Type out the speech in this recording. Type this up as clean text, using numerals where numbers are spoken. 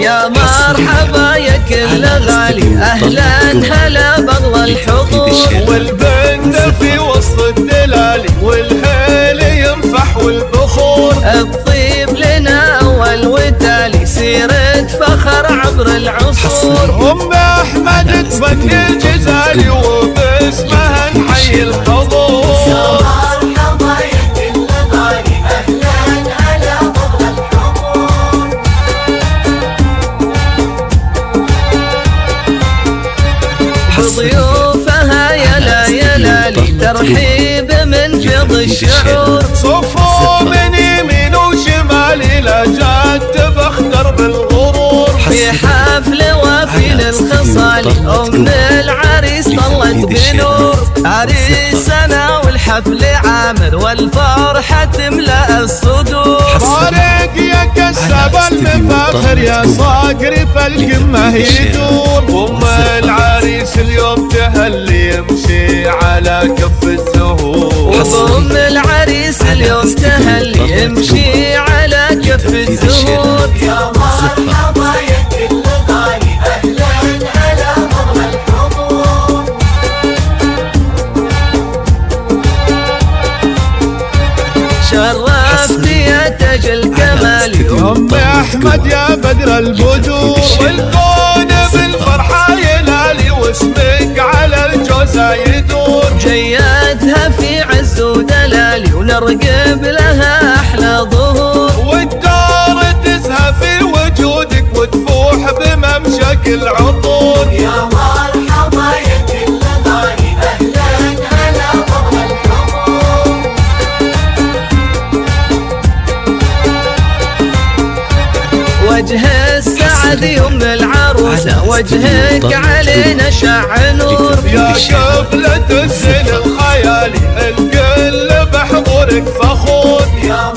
يا مرحبا يا كل غالي، أهلا هلا بغلى الحضور. والبنت في وسط الدلالي، والهيل ينفح والبخور. الطيب لنا أول وتالي، سيرة فخر عبر العصور. أم أحمد تبني الجزالي، وباسمها نحيي الحضور. ضيوفها يا ليالي، ترحيب من فيض الشعور. صفوا من يمين وشمالي، لا جات بختر بالغرور. في حفل وفي للخصال، أم العريس طلت بنور. عريسنا والحفل عامر، والفرحة تملأ الصدور. طارق يا كسب المفاخر، يا صاقري فالقمة يدور. أم العريس اليوم تهلي، يمشي على كف الزهور. أم العريس اليوم تهلي، يمشي على كف الزهور. يا مرحبا يا كل غالي، أهلا هلا بغلى الحضور. شرفت يا تاج الكمال، أم أحمد يا بدر البدور. والكون بالفرحة يلالي، واسمك على الجوزة يدور. جياتها في عز ودلالي، ونرقب لها أحلى ظهور. والدار تزهى في وجودك، وتفوح بممشك العطور. يا مرحبا يا كل غالي، أهلا هلا بغلى الحضور. وجه السعد يم العروسة، وجهك علينا شع نور. يا قبلة الزين الخيالي، الكل بحضورك فخور. يا